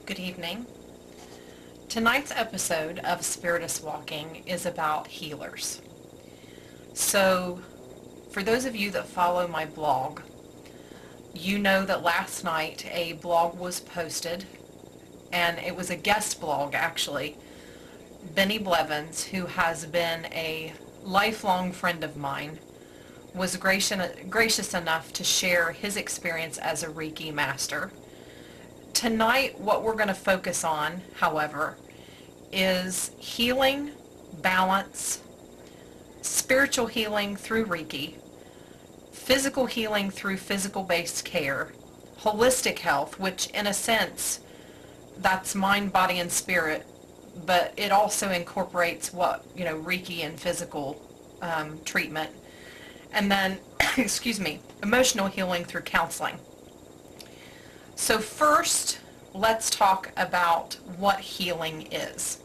Good evening. Tonight's episode of Spiritus Walking is about healers. So, for those of you that follow my blog, you know that last night a blog was posted, and it was a guest blog actually. Benny Blevins, who has been a lifelong friend of mine, was gracious enough to share his experience as a Reiki master. Tonight, what we're going to focus on, however, is healing, balance, spiritual healing through Reiki, physical healing through physical-based care, holistic health, which in a sense, that's mind, body, and spirit, but it also incorporates Reiki and physical treatment. And then, emotional healing through counseling. So first, let's talk about what healing is.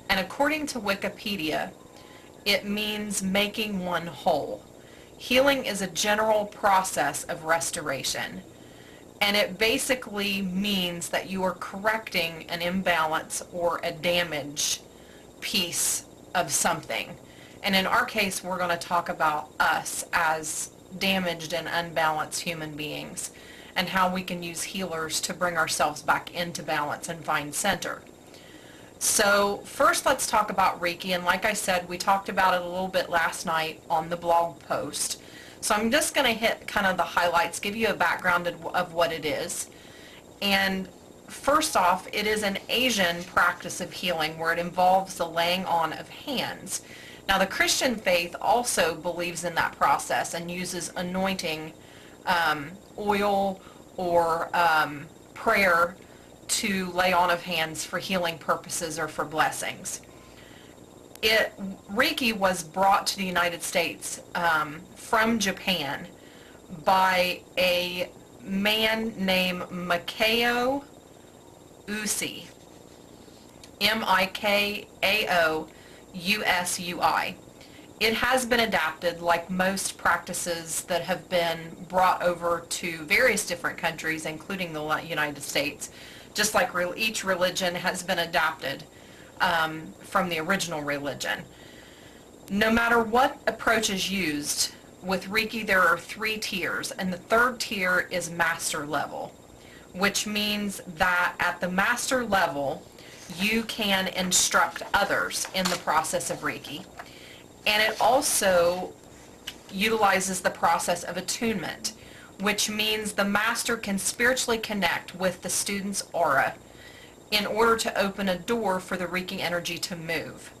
And according to Wikipedia, it means making one whole. Healing is a general process of restoration. And it basically means that you are correcting an imbalance or a damaged piece of something. And in our case, we're going to talk about us as damaged and unbalanced human beings, and how we can use healers to bring ourselves back into balance and find center. So first, let's talk about Reiki. And like I said, we talked about it a little bit last night on the blog post. So I'm just going to hit kind of the highlights, give you a background of what it is. And first off, it is an Asian practice of healing where it involves the laying on of hands. Now, the Christian faith also believes in that process and uses anointing, oil, or prayer to lay on of hands for healing purposes or for blessings. Reiki was brought to the United States from Japan by a man named Mikao Usui, Mikao-Usui. It has been adapted, like most practices that have been brought over to various different countries, including the United States, just like each religion has been adapted from the original religion. No matter what approach is used, with Reiki there are 3 tiers, and the 3rd tier is master level, which means that at the master level, you can instruct others in the process of Reiki. And it also utilizes the process of attunement, which means the master can spiritually connect with the student's aura in order to open a door for the Reiki energy to move.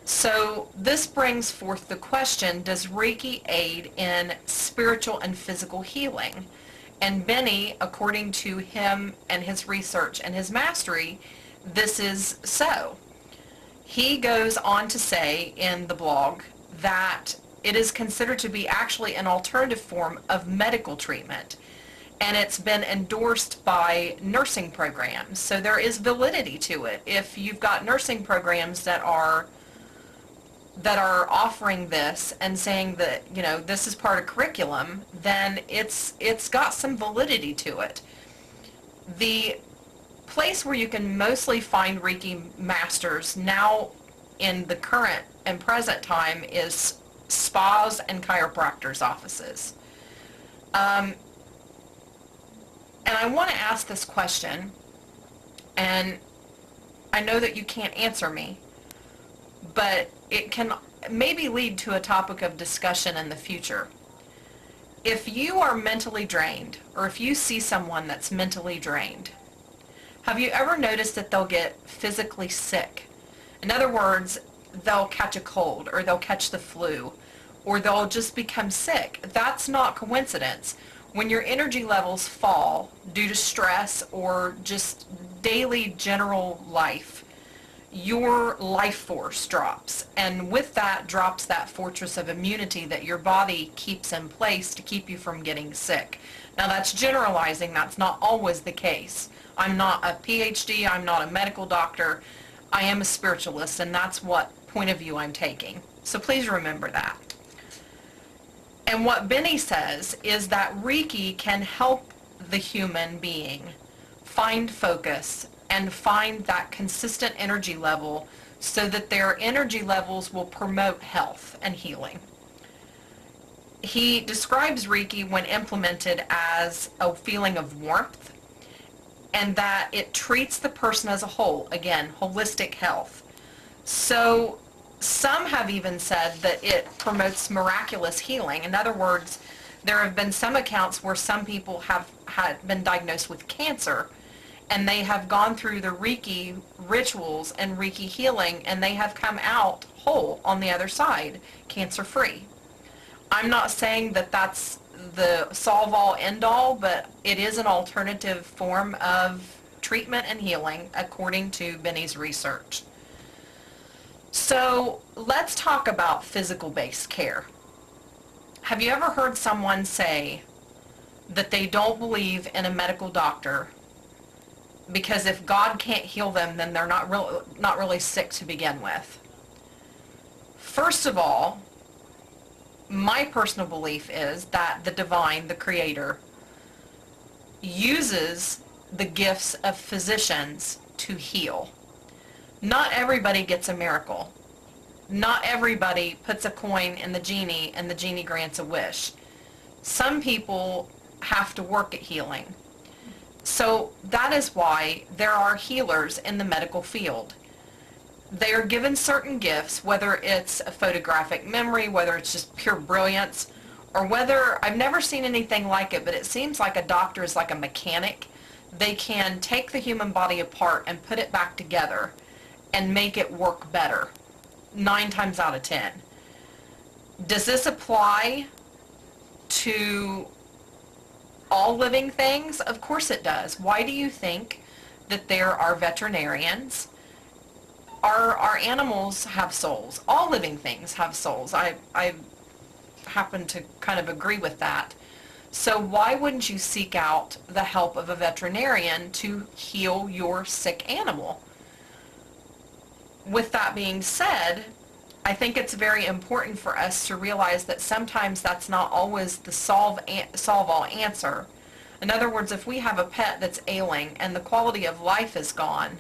So this brings forth the question, does Reiki aid in spiritual and physical healing? And Benny, according to him and his research and his mastery, this is so. He goes on to say in the blog that it is considered to be actually an alternative form of medical treatment, and it's been endorsed by nursing programs. So there is validity to it. If you've got nursing programs that are offering this and saying that, this is part of curriculum, then it's got some validity to it. The place where you can mostly find Reiki masters now in the current and present time is spas and chiropractors' offices. And I want to ask this question, and I know that you can't answer me, but it can maybe lead to a topic of discussion in the future. If you are mentally drained, or if you see someone that's mentally drained, have you ever noticed that they'll get physically sick? In other words, they'll catch a cold, or they'll catch the flu, or they'll just become sick. That's not coincidence. When your energy levels fall due to stress or just daily general life, your life force drops. And with that drops that fortress of immunity that your body keeps in place to keep you from getting sick. Now that's generalizing, that's not always the case. I'm not a PhD, I'm not a medical doctor, I am a spiritualist, and that's what point of view I'm taking. So please remember that. And what Benny says is that Reiki can help the human being find focus and find that consistent energy level so that their energy levels will promote health and healing. He describes Reiki when implemented as a feeling of warmth, and that it treats the person as a whole. Again, holistic health. So some have even said that it promotes miraculous healing. In other words, there have been some accounts where some people have had been diagnosed with cancer, and they have gone through the Reiki rituals and Reiki healing, and they have come out whole on the other side, cancer-free. I'm not saying that that's the solve-all, end-all, but it is an alternative form of treatment and healing, according to Benny's research. So let's talk about physical-based care. Have you ever heard someone say that they don't believe in a medical doctor because if God can't heal them, then they're not really sick to begin with? First of all, my personal belief is that the divine, the creator, uses the gifts of physicians to heal. Not everybody gets a miracle. Not everybody puts a coin in the genie and the genie grants a wish. Some people have to work at healing. So that is why there are healers in the medical field. They are given certain gifts, whether it's a photographic memory, whether it's just pure brilliance, or whether, I've never seen anything like it, but it seems like a doctor is like a mechanic. They can take the human body apart and put it back together and make it work better, 9 times out of 10. Does this apply to all living things? Of course it does. Why do you think that there are veterinarians? Our animals have souls. All living things have souls. I happen to kind of agree with that. So why wouldn't you seek out the help of a veterinarian to heal your sick animal? With that being said, I think it's very important for us to realize that sometimes that's not always the solve-all answer. In other words, if we have a pet that's ailing and the quality of life is gone,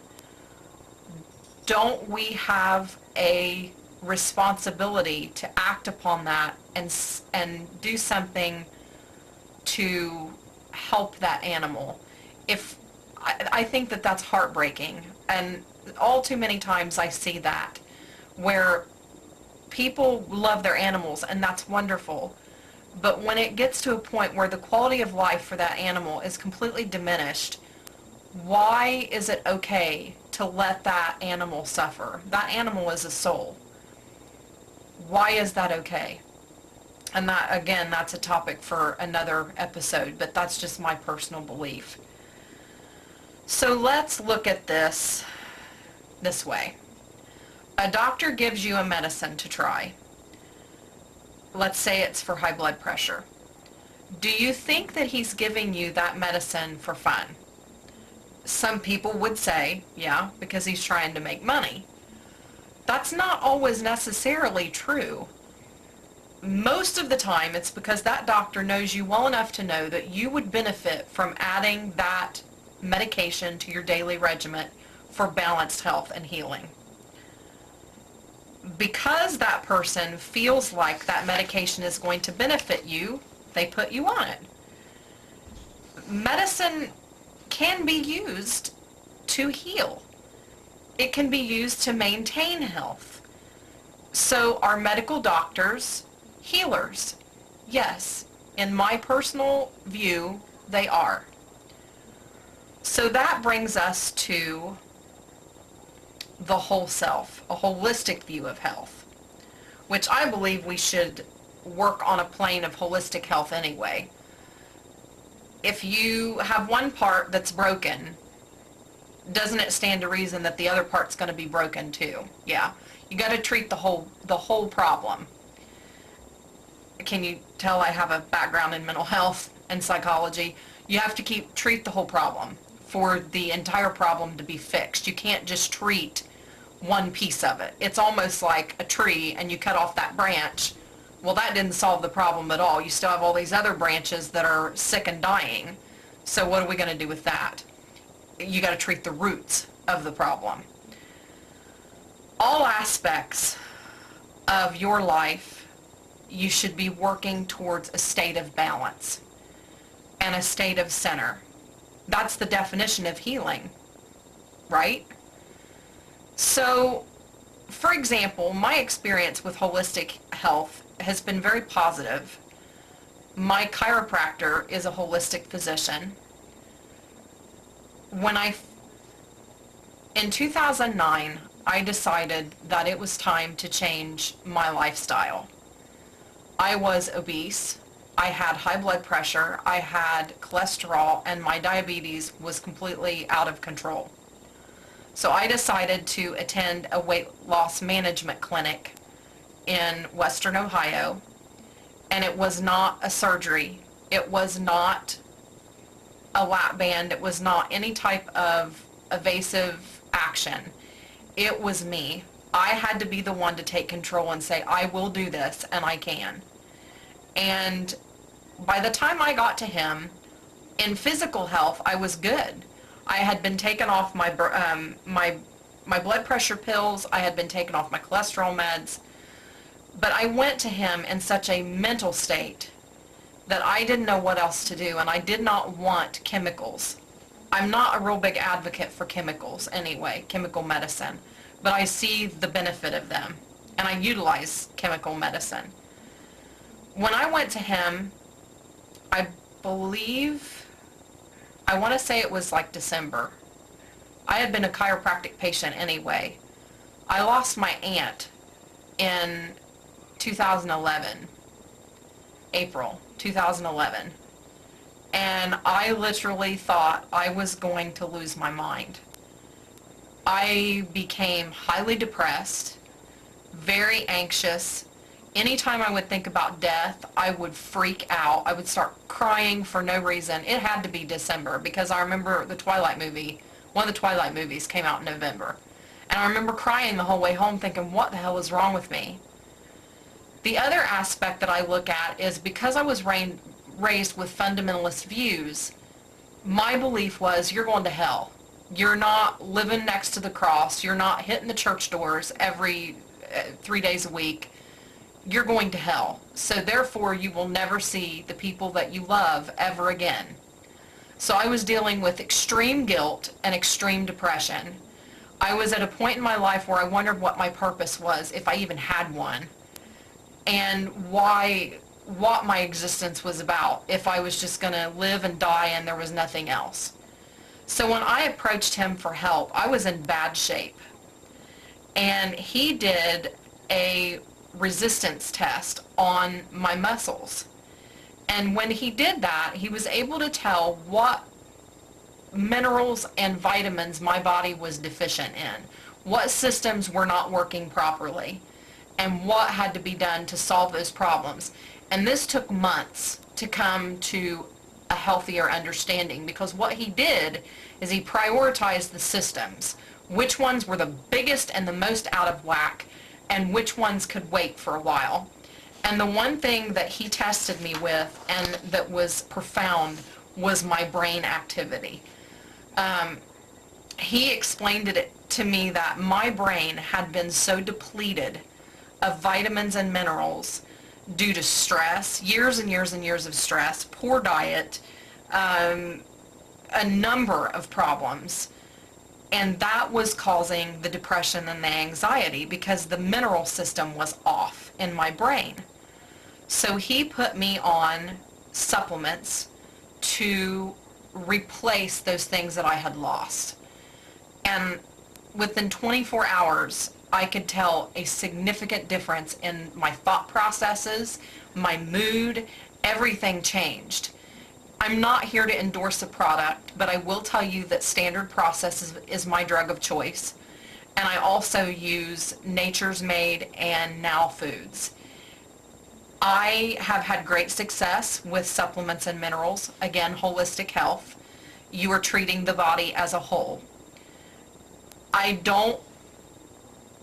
don't we have a responsibility to act upon that and do something to help that animal? I think that that's heartbreaking, and all too many times I see that where people love their animals, and that's wonderful, but when it gets to a point where the quality of life for that animal is completely diminished, why is it okay to let that animal suffer? That animal is a soul. Why is that okay? And that, again, that's a topic for another episode, but that's just my personal belief. So let's look at this way. A doctor gives you a medicine to try. Let's say it's for high blood pressure. Do you think that he's giving you that medicine for fun? Some people would say, yeah, because he's trying to make money. That's not always necessarily true. Most of the time, it's because that doctor knows you well enough to know that you would benefit from adding that medication to your daily regimen for balanced health and healing. Because that person feels like that medication is going to benefit you, they put you on it. Medicine can be used to heal. It can be used to maintain health. So are medical doctors healers? Yes. In my personal view, they are. So that brings us to the whole self, a holistic view of health, which I believe we should work on a plane of holistic health anyway. If you have one part that's broken, doesn't it stand to reason that the other part's going to be broken too? Yeah. You got to treat the whole problem. Can you tell I have a background in mental health and psychology? You have to treat the whole problem for the entire problem to be fixed. You can't just treat one piece of it. It's almost like a tree and you cut off that branch. Well, that didn't solve the problem at all. You still have all these other branches that are sick and dying. So what are we going to do with that? you got to treat the roots of the problem. All aspects of your life, you should be working towards a state of balance and a state of center. That's the definition of healing, right? So, for example, my experience with holistic health has been very positive. My chiropractor is a holistic physician. In 2009, I decided that it was time to change my lifestyle. I was obese, I had high blood pressure, I had cholesterol, and my diabetes was completely out of control. So I decided to attend a weight loss management clinic in Western Ohio, and it was not a surgery, it was not a lap band, it was not any type of evasive action. It was me. I had to be the one to take control and say, I will do this, and I can. And by the time I got to him, in physical health, I was good. I had been taken off my blood pressure pills. I had been taken off my cholesterol meds. But I went to him in such a mental state that I didn't know what else to do, and I did not want chemicals. I'm not a real big advocate for chemicals anyway, chemical medicine, but I see the benefit of them, and I utilize chemical medicine. When I went to him, I want to say it was like December. I had been a chiropractic patient anyway. I lost my aunt in 2011, April 2011. And I literally thought I was going to lose my mind. I became highly depressed, very anxious. Anytime I would think about death, I would freak out. I would start crying for no reason. It had to be December because I remember the Twilight movie, one of the Twilight movies came out in November. And I remember crying the whole way home thinking, what the hell is wrong with me? The other aspect that I look at is because I was raised with fundamentalist views, my belief was you're going to hell. You're not living next to the cross. You're not hitting the church doors every 3 days a week. You're going to hell. So therefore you will never see the people that you love ever again. So I was dealing with extreme guilt and extreme depression. I was at a point in my life where I wondered what my purpose was, if I even had one, and what my existence was about, if I was just going to live and die and there was nothing else. So when I approached him for help, I was in bad shape. And he did a resistance test on my muscles. And when he did that, he was able to tell what minerals and vitamins my body was deficient in, what systems were not working properly, and what had to be done to solve those problems. And this took months to come to a healthier understanding, because what he did is he prioritized the systems, which ones were the biggest and the most out of whack, and which ones could wait for a while. And the one thing that he tested me with, and that was profound, was my brain activity. He explained it to me that my brain had been so depleted of vitamins and minerals due to stress, years and years and years of stress, poor diet, a number of problems. And that was causing the depression and the anxiety because the mineral system was off in my brain. So he put me on supplements to replace those things that I had lost. And within 24 hours, I could tell a significant difference in my thought processes, my mood, everything changed. I'm not here to endorse a product, but I will tell you that Standard Process is my drug of choice. And I also use Nature's Made and Now Foods. I have had great success with supplements and minerals. Again, holistic health. You are treating the body as a whole. I don't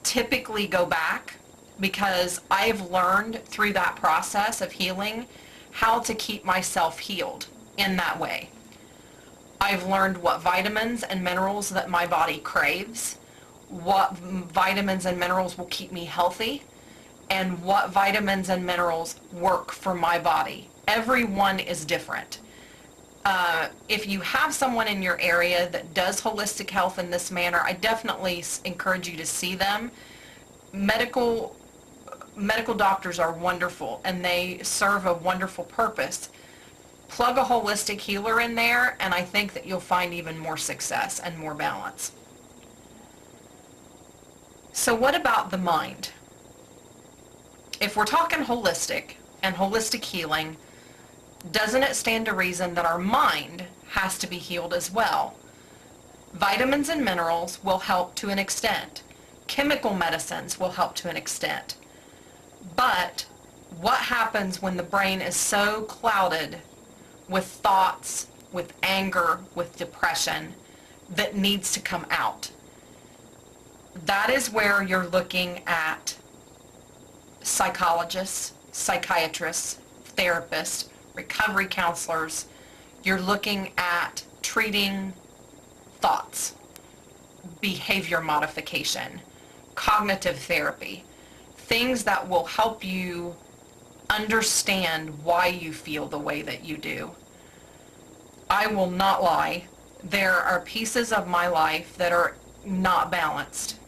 typically go back because I've learned through that process of healing how to keep myself healed in that way. I've learned what vitamins and minerals that my body craves, what vitamins and minerals will keep me healthy, and what vitamins and minerals work for my body. Everyone is different. If you have someone in your area that does holistic health in this manner, I definitely encourage you to see them. Medical doctors are wonderful, and they serve a wonderful purpose. Plug a holistic healer in there, and I think that you'll find even more success and more balance. So what about the mind? If we're talking holistic and holistic healing, doesn't it stand to reason that our mind has to be healed as well? Vitamins and minerals will help to an extent. Chemical medicines will help to an extent. But what happens when the brain is so clouded with thoughts, with anger, with depression that needs to come out? That is where you're looking at psychologists, psychiatrists, therapists, recovery counselors. You're looking at treating thoughts, behavior modification, cognitive therapy, things that will help you understand why you feel the way that you do. I will not lie, there are pieces of my life that are not balanced,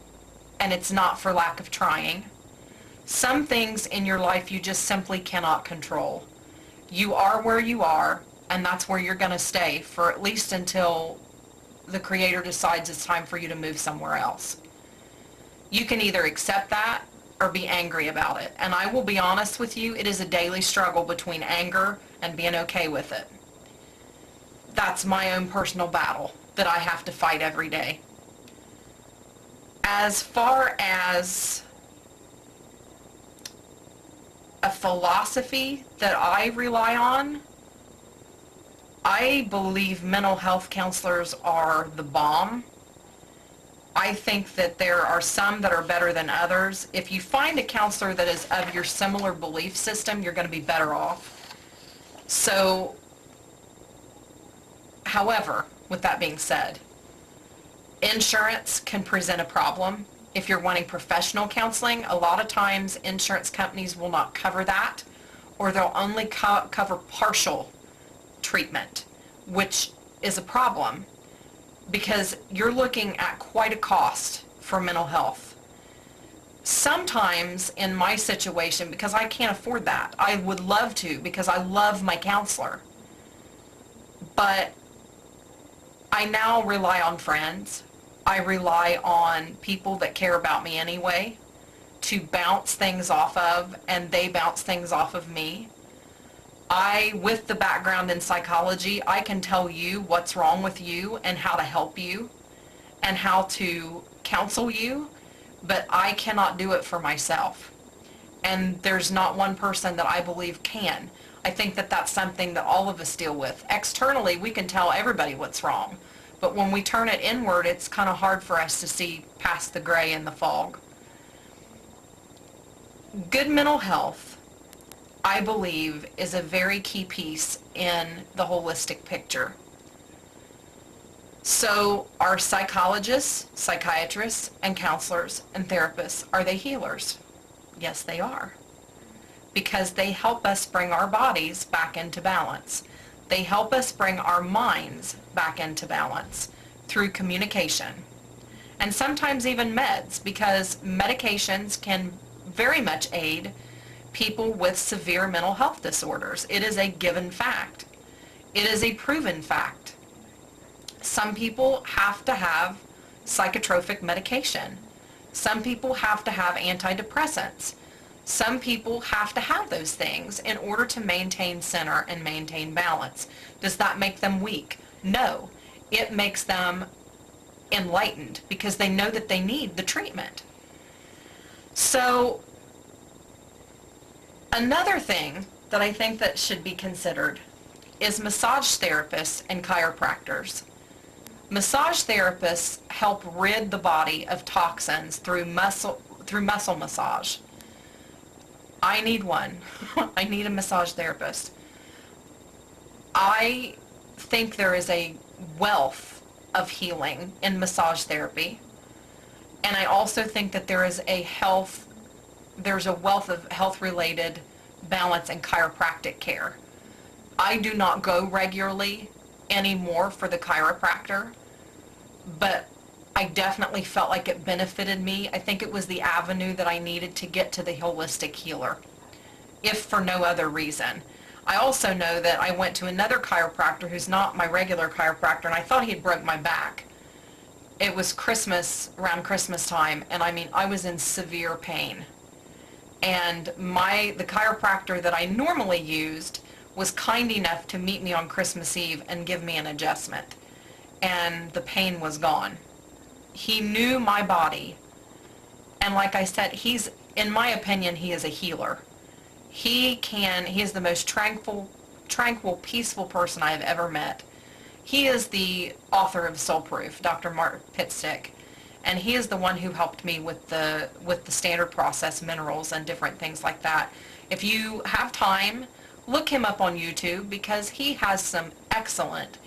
and it's not for lack of trying. Some things in your life you just simply cannot control. You are where you are, and that's where you're going to stay for at least until the Creator decides it's time for you to move somewhere else. You can either accept that or be angry about it. And I will be honest with you, it is a daily struggle between anger and being okay with it. That's my own personal battle that I have to fight every day. As far as a philosophy that I rely on, I believe mental health counselors are the bomb. I think that there are some that are better than others. If you find a counselor that is of your similar belief system, you're going to be better off. So, however, with that being said, insurance can present a problem. If you're wanting professional counseling, a lot of times insurance companies will not cover that, or they'll only cover partial treatment, which is a problem because you're looking at quite a cost for mental health. Sometimes in my situation, because I can't afford that, I would love to because I love my counselor, but I now rely on friends. I rely on people that care about me anyway to bounce things off of, and they bounce things off of me. With the background in psychology, I can tell you what's wrong with you and how to help you and how to counsel you, but I cannot do it for myself. And there's not one person that I believe can. I think that that's something that all of us deal with. Externally, we can tell everybody what's wrong. But when we turn it inward, it's kind of hard for us to see past the gray and the fog. Good mental health, I believe, is a very key piece in the holistic picture. So are psychologists, psychiatrists, and counselors and therapists, are they healers? Yes, they are. Because they help us bring our bodies back into balance. They help us bring our minds back into balance through communication. And sometimes even meds, because medications can very much aid people with severe mental health disorders. It is a given fact. It is a proven fact. Some people have to have psychotropic medication. Some people have to have antidepressants. Some people have to have those things in order to maintain center and maintain balance. Does that make them weak? No. It makes them enlightened because they know that they need the treatment. So, another thing that I think that should be considered is massage therapists and chiropractors. Massage therapists help rid the body of toxins through muscle massage. I need one. I need a massage therapist. I think there is a wealth of healing in massage therapy. And I also think that there's a wealth of health-related balance and chiropractic care. I do not go regularly anymore for the chiropractor, but I definitely felt like it benefited me. I think it was the avenue that I needed to get to the holistic healer, if for no other reason. I also know that I went to another chiropractor who's not my regular chiropractor, and I thought he'd broke my back. It was Christmas, around Christmas time, and I mean, I was in severe pain. And the chiropractor that I normally used was kind enough to meet me on Christmas Eve and give me an adjustment. And the pain was gone. He knew my body. And like I said, in my opinion, he is a healer. He is the most tranquil, peaceful person I have ever met. He is the author of Soul Proof, Dr. Mark Pitstick. And he is the one who helped me with the standard process minerals and different things like that. If you have time, look him up on YouTube, because he has some excellent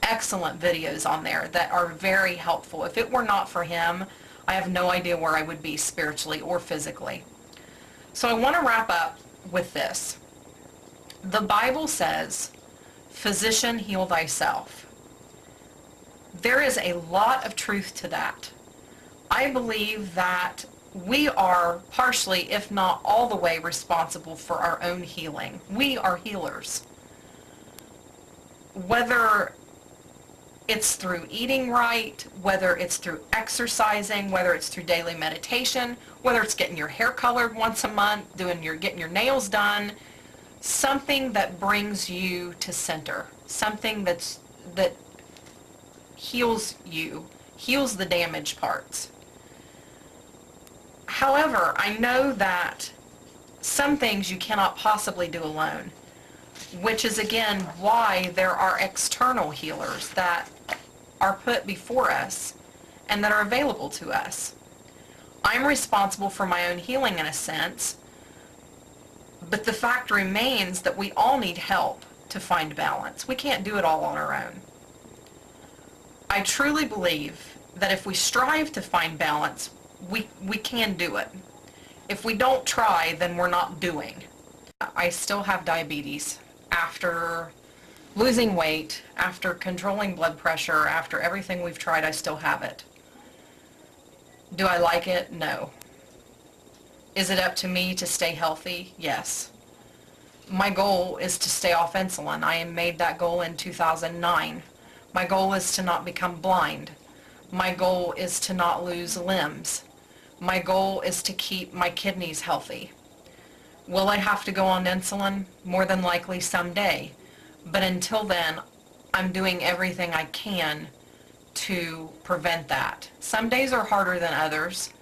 videos on there that are very helpful. If it were not for him, I have no idea where I would be spiritually or physically. So I want to wrap up with this. The Bible says, "Physician, heal thyself." There is a lot of truth to that. I believe that we are partially, if not all the way, responsible for our own healing. We are healers. Whether it's through eating right, whether it's through exercising, whether it's through daily meditation, whether it's getting your hair colored once a month, getting your nails done, something that brings you to center, something that heals you, heals the damaged parts. However, I know that some things you cannot possibly do alone, which is again why there are external healers that are put before us and that are available to us. I'm responsible for my own healing in a sense, but the fact remains that we all need help to find balance. We can't do it all on our own. I truly believe that if we strive to find balance, we can do it. If we don't try, then we're not doing. I still have diabetes. After losing weight, after controlling blood pressure, after everything we've tried, I still have it. Do I like it? No. Is it up to me to stay healthy? Yes. My goal is to stay off insulin. I made that goal in 2009. My goal is to not become blind. My goal is to not lose limbs. My goal is to keep my kidneys healthy. Will I have to go on insulin? More than likely someday. But until then, I'm doing everything I can to prevent that. Some days are harder than others.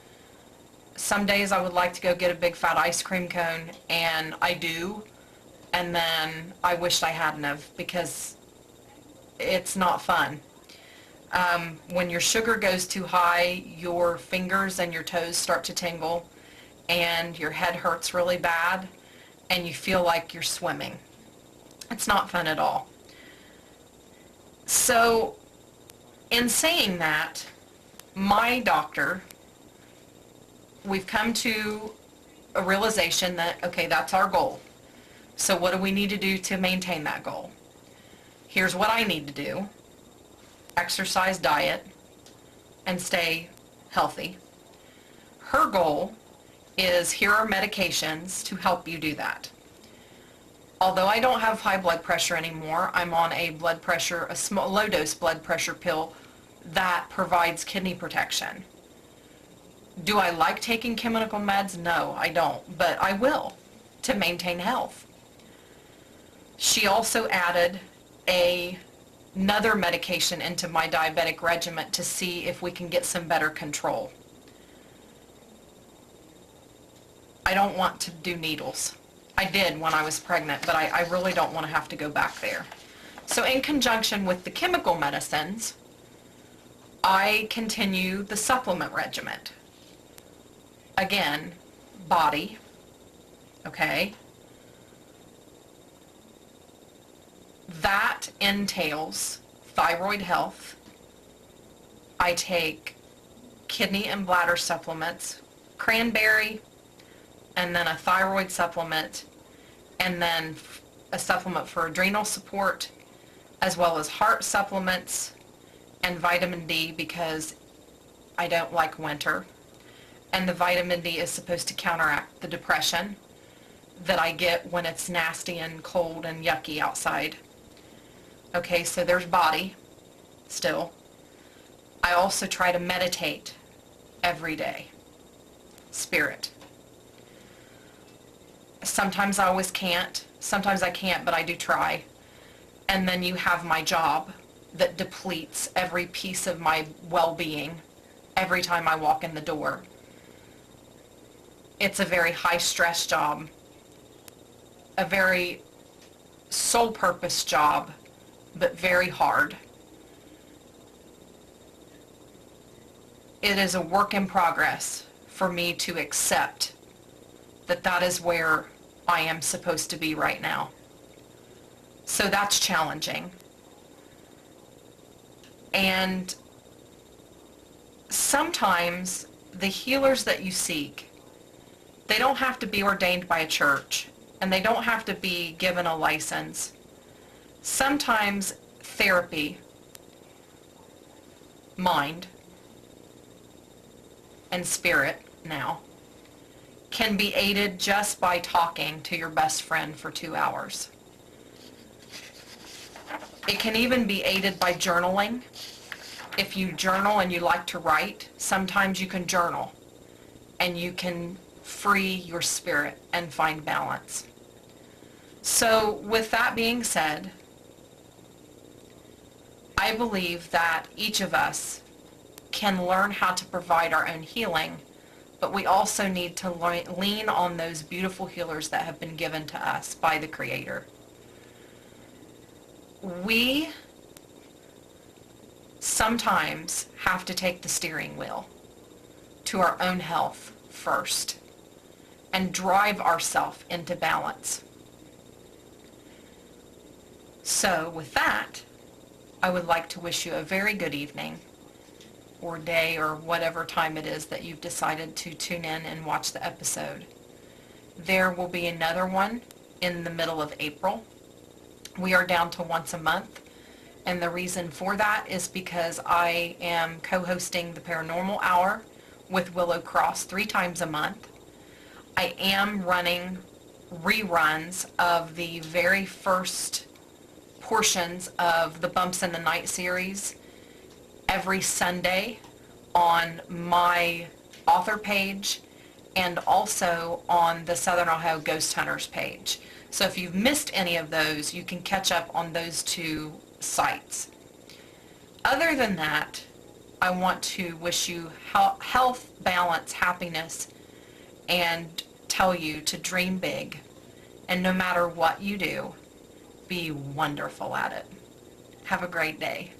Some days I would like to go get a big fat ice cream cone, and I do, and then I wished I hadn't have, because it's not fun. When your sugar goes too high, your fingers and your toes start to tingle, and your head hurts really bad, and you feel like you're swimming. It's not fun at all. So, in saying that, my doctor, we've come to a realization that, okay, that's our goal. So what do we need to do to maintain that goal? Here's what I need to do: exercise, diet, and stay healthy. Her goal is, here are medications to help you do that. Although I don't have high blood pressure anymore, I'm on a small low-dose blood pressure pill that provides kidney protection. Do I like taking chemical meds? No, I don't, but I will, to maintain health. She also added another medication into my diabetic regimen to see if we can get some better control. I don't want to do needles. I did when I was pregnant, but I really don't want to have to go back there. So in conjunction with the chemical medicines, I continue the supplement regimen. Again, body, okay? That entails thyroid health. I take kidney and bladder supplements, cranberry, and then a thyroid supplement, and then a supplement for adrenal support, as well as heart supplements and vitamin D because I don't like winter. And the vitamin D is supposed to counteract the depression that I get when it's nasty and cold and yucky outside. Okay, so there's body still. I also try to meditate every day. Spirit. Sometimes I always can't. Sometimes I can't, but I do try. And then you have my job that depletes every piece of my well-being every time I walk in the door. It's a very high-stress job, a very sole-purpose job, but very hard. It is a work in progress for me to accept that that is where I am supposed to be right now. So that's challenging. And sometimes the healers that you seek, they don't have to be ordained by a church, and they don't have to be given a license. Sometimes therapy, mind, and spirit now, can be aided just by talking to your best friend for 2 hours. It can even be aided by journaling. If you journal and you like to write, sometimes you can journal and you can free your spirit and find balance. So with that being said, I believe that each of us can learn how to provide our own healing, but we also need to lean on those beautiful healers that have been given to us by the Creator. We sometimes have to take the steering wheel to our own health first and drive ourselves into balance. So with that, I would like to wish you a very good evening or day or whatever time it is that you've decided to tune in and watch the episode. There will be another one in the middle of April. We are down to once a month, and the reason for that is because I am co-hosting the Paranormal Hour with Willow Cross 3 times a month. I am running reruns of the very first portions of the Bumps in the Night series every Sunday on my author page and also on the Southern Ohio Ghost Hunters page. So if you've missed any of those, you can catch up on those 2 sites. Other than that, I want to wish you health, balance, happiness, and tell you to dream big. And no matter what you do, be wonderful at it. Have a great day.